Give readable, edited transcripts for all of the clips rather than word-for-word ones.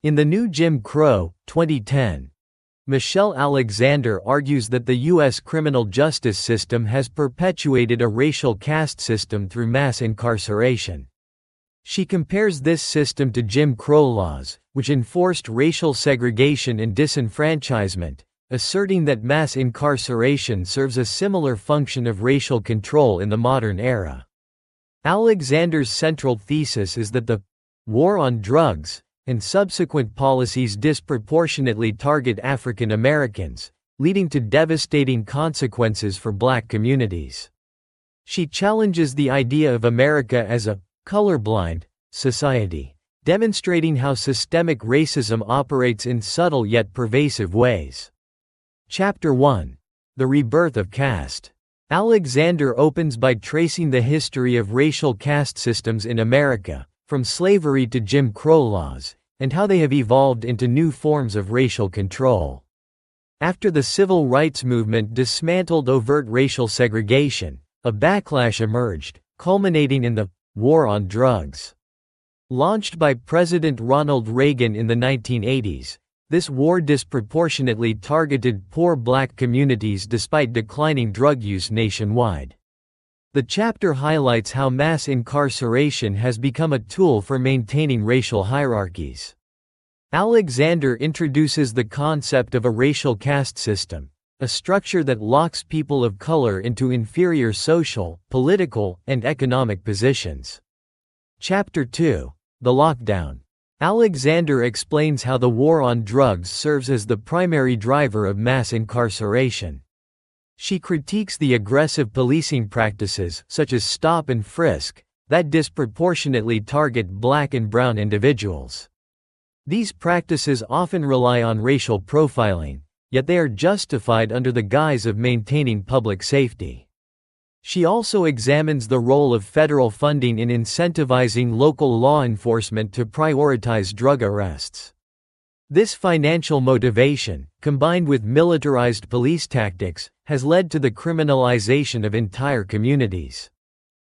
In The New Jim Crow, 2010, Michelle Alexander argues that the U.S. criminal justice system has perpetuated a racial caste system through mass incarceration. She compares this system to Jim Crow laws, which enforced racial segregation and disenfranchisement, asserting that mass incarceration serves a similar function of racial control in the modern era. Alexander's central thesis is that the war on drugs and subsequent policies disproportionately target African Americans, leading to devastating consequences for Black communities. She challenges the idea of America as a colorblind society, demonstrating how systemic racism operates in subtle yet pervasive ways. Chapter 1: The Rebirth of Caste. Alexander opens by tracing the history of racial caste systems in America, from slavery to Jim Crow laws, and how they have evolved into new forms of racial control. After the civil rights movement dismantled overt racial segregation, a backlash emerged, culminating in the war on drugs. Launched by President Ronald Reagan in the 1980s, this war disproportionately targeted poor Black communities despite declining drug use nationwide. The chapter highlights how mass incarceration has become a tool for maintaining racial hierarchies. Alexander introduces the concept of a racial caste system, a structure that locks people of color into inferior social, political, and economic positions. Chapter 2: The Lockdown. Alexander explains how the war on drugs serves as the primary driver of mass incarceration. She critiques the aggressive policing practices, such as stop and frisk, that disproportionately target Black and brown individuals. These practices often rely on racial profiling, yet they are justified under the guise of maintaining public safety. She also examines the role of federal funding in incentivizing local law enforcement to prioritize drug arrests. This financial motivation, combined with militarized police tactics, has led to the criminalization of entire communities.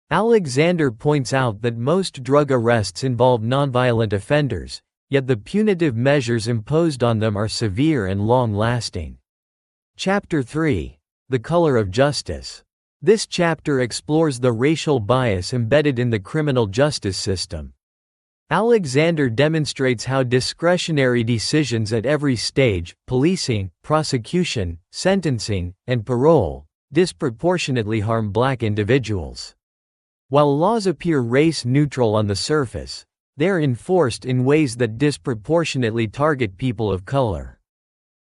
Alexander points out that most drug arrests involve nonviolent offenders, yet the punitive measures imposed on them are severe and long-lasting. Chapter 3: The Color of Justice. This chapter explores the racial bias embedded in the criminal justice system. Alexander demonstrates how discretionary decisions at every stage, policing, prosecution, sentencing, and parole, disproportionately harm Black individuals. While laws appear race-neutral on the surface, they are enforced in ways that disproportionately target people of color.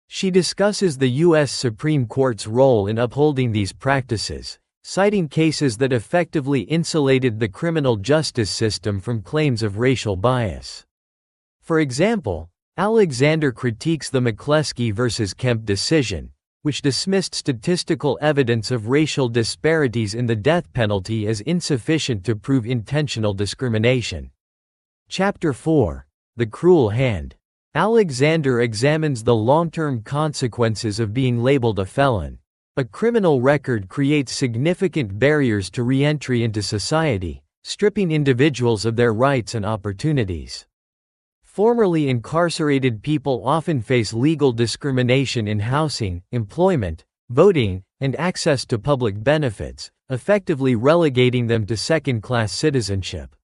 She discusses the U.S. Supreme Court's role in upholding these practices, citing cases that effectively insulated the criminal justice system from claims of racial bias. For example, Alexander critiques the McCleskey v. Kemp decision, which dismissed statistical evidence of racial disparities in the death penalty as insufficient to prove intentional discrimination. Chapter 4: The Cruel Hand. Alexander examines the long-term consequences of being labeled a felon. A criminal record creates significant barriers to re-entry into society, stripping individuals of their rights and opportunities. Formerly incarcerated people often face legal discrimination in housing, employment, voting, and access to public benefits, effectively relegating them to second-class citizenship.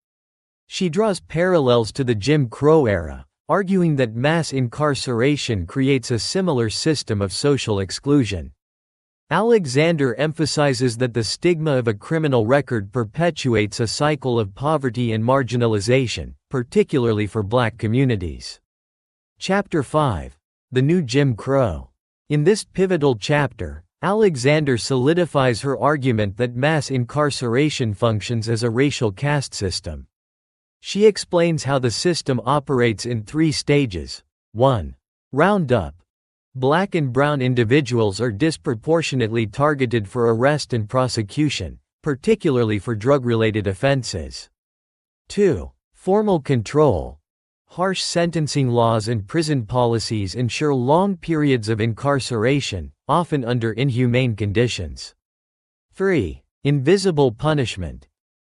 She draws parallels to the Jim Crow era, arguing that mass incarceration creates a similar system of social exclusion. Alexander emphasizes that the stigma of a criminal record perpetuates a cycle of poverty and marginalization, particularly for Black communities. Chapter 5: The New Jim Crow. In this pivotal chapter, Alexander solidifies her argument that mass incarceration functions as a racial caste system. She explains how the system operates in 3 stages. 1. Roundup. Black and brown individuals are disproportionately targeted for arrest and prosecution, particularly for drug-related offenses. 2. Formal control. Harsh sentencing laws and prison policies ensure long periods of incarceration, often under inhumane conditions. 3. Invisible punishment.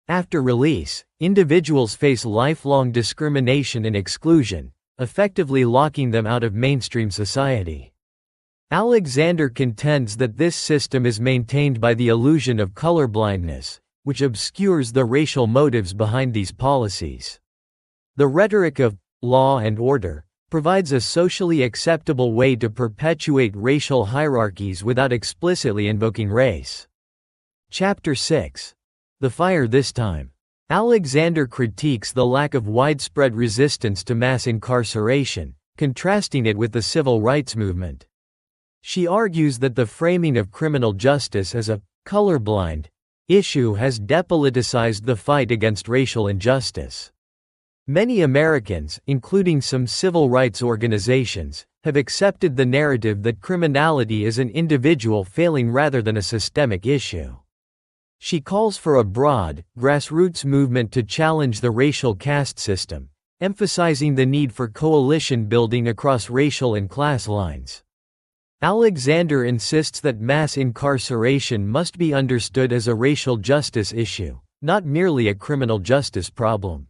After release, individuals face lifelong discrimination and exclusion, effectively locking them out of mainstream society. Alexander contends that this system is maintained by the illusion of colorblindness, which obscures the racial motives behind these policies. The rhetoric of law and order provides a socially acceptable way to perpetuate racial hierarchies without explicitly invoking race. Chapter 6. The Fire This Time. Alexander critiques the lack of widespread resistance to mass incarceration, contrasting it with the civil rights movement. She argues that the framing of criminal justice as a colorblind issue has depoliticized the fight against racial injustice. Many Americans, including some civil rights organizations, have accepted the narrative that criminality is an individual failing rather than a systemic issue. She calls for a broad, grassroots movement to challenge the racial caste system, emphasizing the need for coalition building across racial and class lines. Alexander insists that mass incarceration must be understood as a racial justice issue, not merely a criminal justice problem.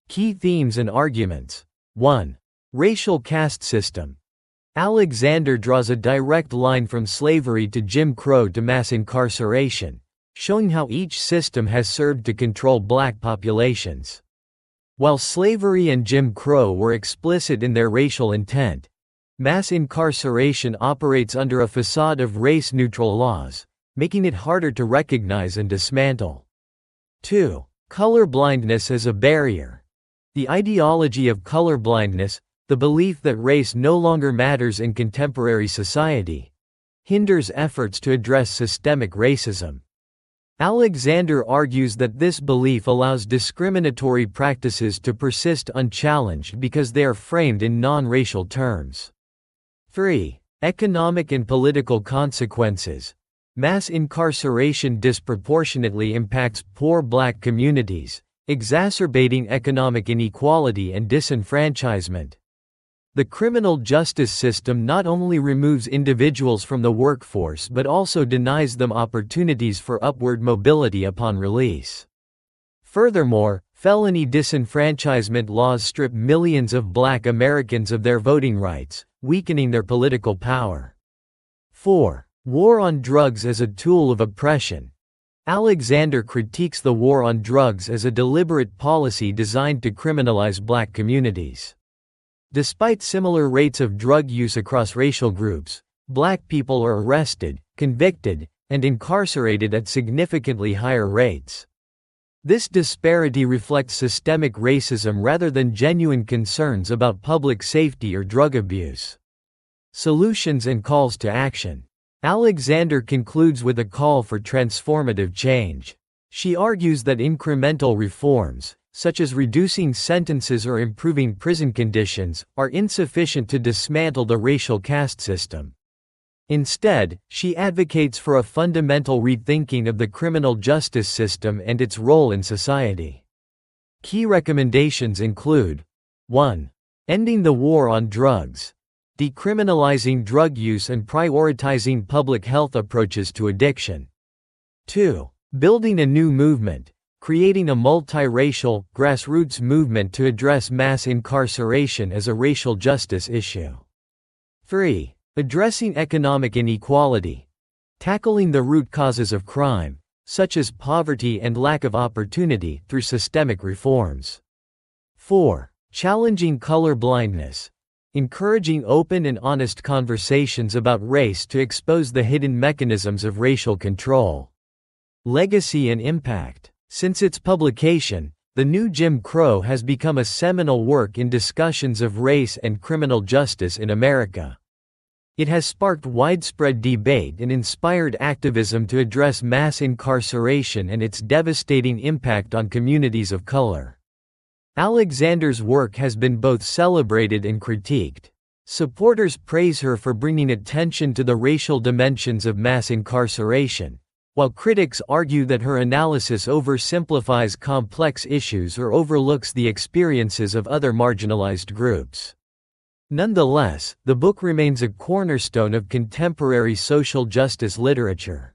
Key themes and arguments. 1. Racial caste system. Alexander draws a direct line from slavery to Jim Crow to mass incarceration, showing how each system has served to control black populations. While slavery and Jim Crow were explicit in their racial intent, mass incarceration operates under a facade of race-neutral laws, making it harder to recognize and dismantle. 2. Colorblindness as a barrier. The ideology of colorblindness, the belief that race no longer matters in contemporary society, hinders efforts to address systemic racism. Alexander argues that this belief allows discriminatory practices to persist unchallenged because they are framed in non-racial terms. 3. Economic and political consequences. Mass incarceration disproportionately impacts poor black communities, exacerbating economic inequality and disenfranchisement. The criminal justice system not only removes individuals from the workforce but also denies them opportunities for upward mobility upon release. Furthermore, felony disenfranchisement laws strip millions of black Americans of their voting rights, weakening their political power. 4. War on drugs as a tool of oppression. Alexander critiques the war on drugs as a deliberate policy designed to criminalize black communities. Despite similar rates of drug use across racial groups, black people are arrested, convicted, and incarcerated at significantly higher rates. This disparity reflects systemic racism rather than genuine concerns about public safety or drug abuse. Solutions and calls to action. Alexander concludes with a call for transformative change. She argues that incremental reforms, such as reducing sentences or improving prison conditions, are insufficient to dismantle the racial caste system. Instead, she advocates for a fundamental rethinking of the criminal justice system and its role in society. Key recommendations include: 1. Ending the war on drugs. Decriminalizing drug use and prioritizing public health approaches to addiction. 2. Building a new movement, creating a multiracial, grassroots movement to address mass incarceration as a racial justice issue. 3. Addressing economic inequality. Tackling the root causes of crime, such as poverty and lack of opportunity, through systemic reforms. 4. Challenging colorblindness. Encouraging open and honest conversations about race to expose the hidden mechanisms of racial control. Legacy and impact. Since its publication, The New Jim Crow has become a seminal work in discussions of race and criminal justice in America. It has sparked widespread debate and inspired activism to address mass incarceration and its devastating impact on communities of color. Alexander's work has been both celebrated and critiqued. Supporters praise her for bringing attention to the racial dimensions of mass incarceration, while critics argue that her analysis oversimplifies complex issues or overlooks the experiences of other marginalized groups. Nonetheless, the book remains a cornerstone of contemporary social justice literature.